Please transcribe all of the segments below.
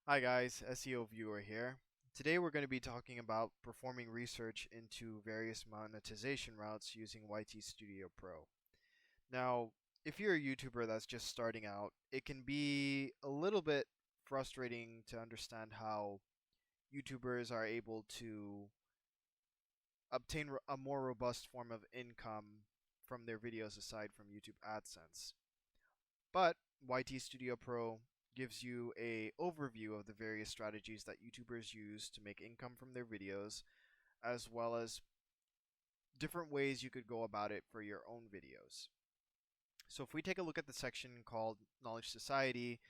Hi guys, SEO viewer here. Today we're going to be talking about performing research into various monetization routes using YT Studio Pro. Now, if you're a YouTuber that's just starting out, it can be a little bit frustrating to understand how YouTubers are able to obtain a more robust form of income from their videos aside from YouTube AdSense. But YT Studio Pro gives you a overview of the various strategies that YouTubers use to make income from their videos, as well as different ways you could go about it for your own videos. So if we take a look at the section called Knowledge Society,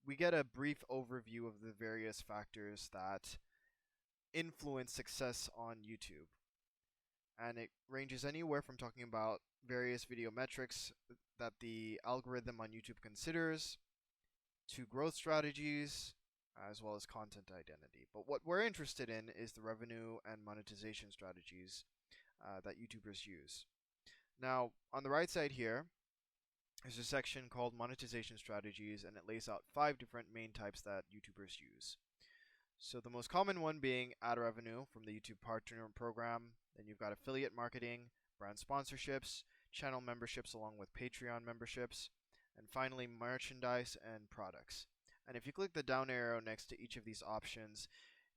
we get a brief overview of the various factors that influence success on YouTube. And it ranges anywhere from talking about various video metrics that the algorithm on YouTube considers, to growth strategies, as well as content identity. But what we're interested in is the revenue and monetization strategies that YouTubers use. Now, on the right side here, there's a section called Monetization Strategies, and it lays out 5 different main types that YouTubers use. So the most common one being ad revenue from the YouTube Partner Program. Then you've got affiliate marketing, brand sponsorships, channel memberships along with Patreon memberships, and finally merchandise and products. And if you click the down arrow next to each of these options,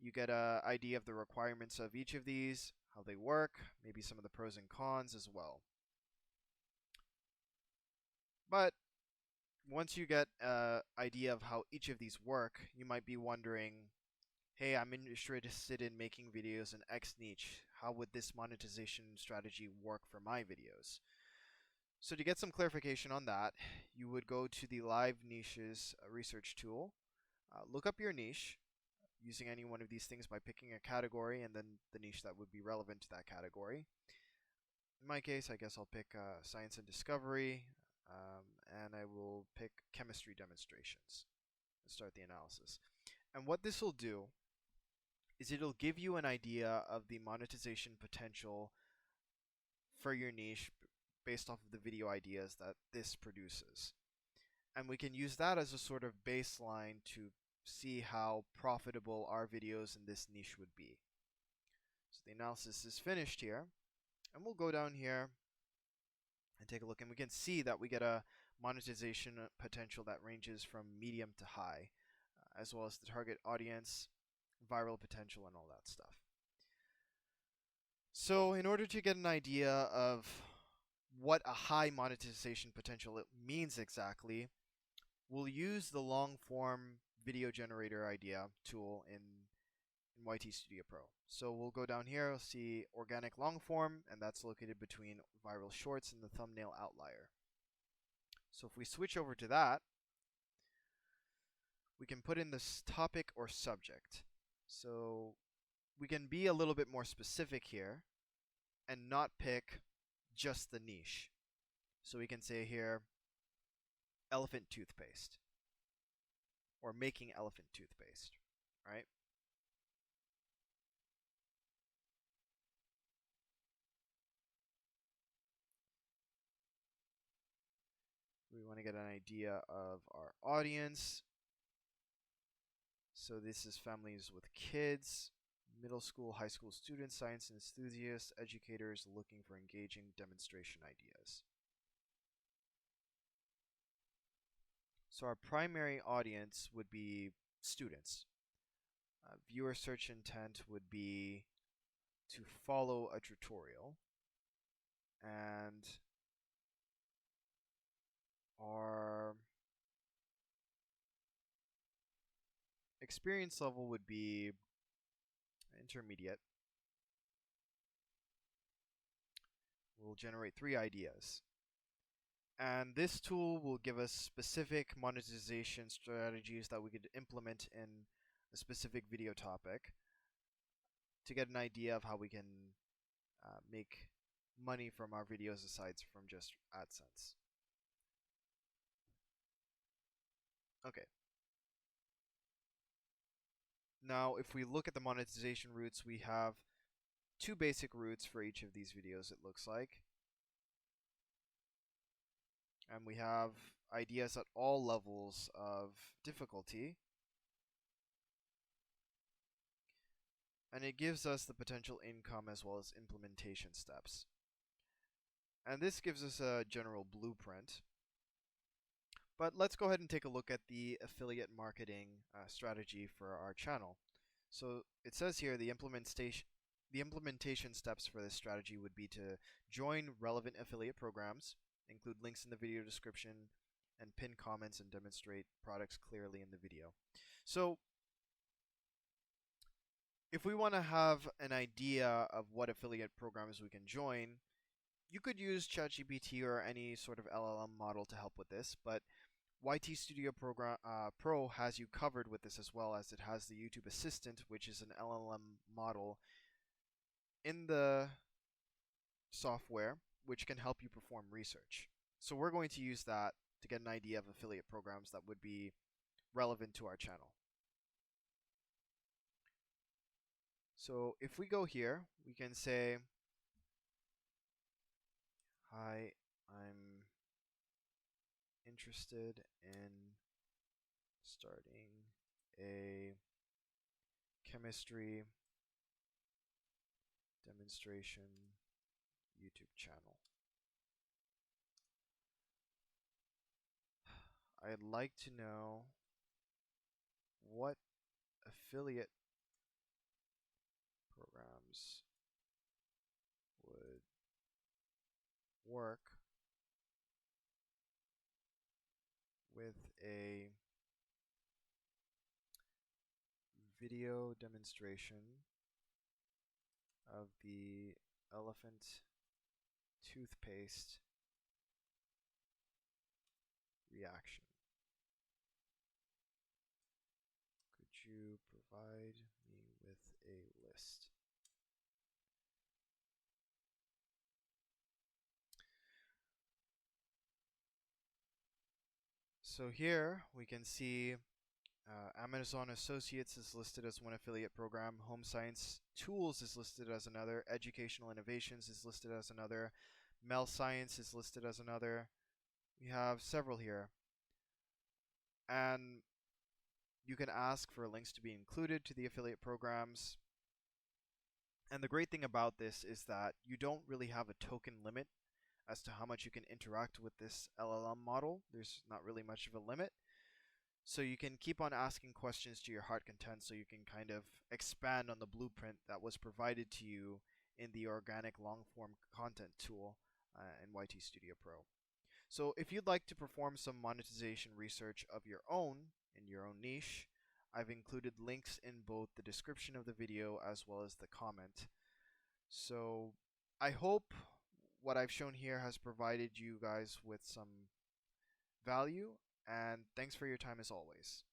you get an idea of the requirements of each of these, how they work, maybe some of the pros and cons as well. But once you get an idea of how each of these work, you might be wondering, hey, I'm interested in making videos in X niche. How would this monetization strategy work for my videos? So to get some clarification on that, you would go to the Live Niches research tool, look up your niche using any one of these things by picking a category and then the niche that would be relevant to that category. In my case, I guess I'll pick science and discovery, and I will pick chemistry demonstrations and start the analysis. And what this will do is it'll give you an idea of the monetization potential for your niche based off of the video ideas that this produces. And we can use that as a sort of baseline to see how profitable our videos in this niche would be. So the analysis is finished here, and we'll go down here and take a look, and we can see that we get a monetization potential that ranges from medium to high, as well as the target audience, viral potential, and all that stuff. So in order to get an idea of what a high monetization potential means exactly, we'll use the long form video generator idea tool in YT Studio Pro. So we'll go down here, we'll see organic long form, and that's located between viral shorts and the thumbnail outlier. So if we switch over to that, we can put in this topic or subject. So we can be a little bit more specific here and not pick just the niche. So we can say here, elephant toothpaste, or making elephant toothpaste, right? We want to get an idea of our audience. So this is families with kids, middle school, high school students, science enthusiasts, educators looking for engaging demonstration ideas. So our primary audience would be students. Viewer search intent would be to follow a tutorial, and our experience level would be intermediate. We'll generate 3 ideas. And this tool will give us specific monetization strategies that we could implement in a specific video topic to get an idea of how we can make money from our videos aside from just AdSense. Okay. Now, if we look at the monetization routes, we have 2 basic routes for each of these videos, it looks like. And we have ideas at all levels of difficulty. and it gives us the potential income as well as implementation steps. And this gives us a general blueprint. But let's go ahead and take a look at the affiliate marketing strategy for our channel. So it says here the implementation steps for this strategy would be to join relevant affiliate programs, include links in the video description, and pin comments and demonstrate products clearly in the video. So if we want to have an idea of what affiliate programs we can join, you could use ChatGPT or any sort of LLM model to help with this, but YT Studio Pro has you covered with this, as well as it has the YouTube Assistant, which is an LLM model in the software, which can help you perform research. So we're going to use that to get an idea of affiliate programs that would be relevant to our channel. So if we go here, we can say, hi, I'm interested in starting a chemistry demonstration YouTube channel. I'd like to know what affiliate programs would work with a video demonstration of the elephant toothpaste reaction. Could you provide me with a list? So here we can see Amazon Associates is listed as one affiliate program. Home Science Tools is listed as another. Educational Innovations is listed as another. Mel Science is listed as another. We have several here. And you can ask for links to be included to the affiliate programs. And the great thing about this is that you don't really have a token limit as to how much you can interact with this LLM model. There's not really much of a limit. So you can keep on asking questions to your heart content, so you can kind of expand on the blueprint that was provided to you in the organic long form content tool in YT Studio Pro. So if you'd like to perform some monetization research of your own in your own niche, I've included links in both the description of the video as well as the comment. So I hope what I've shown here has provided you guys with some value, and thanks for your time as always.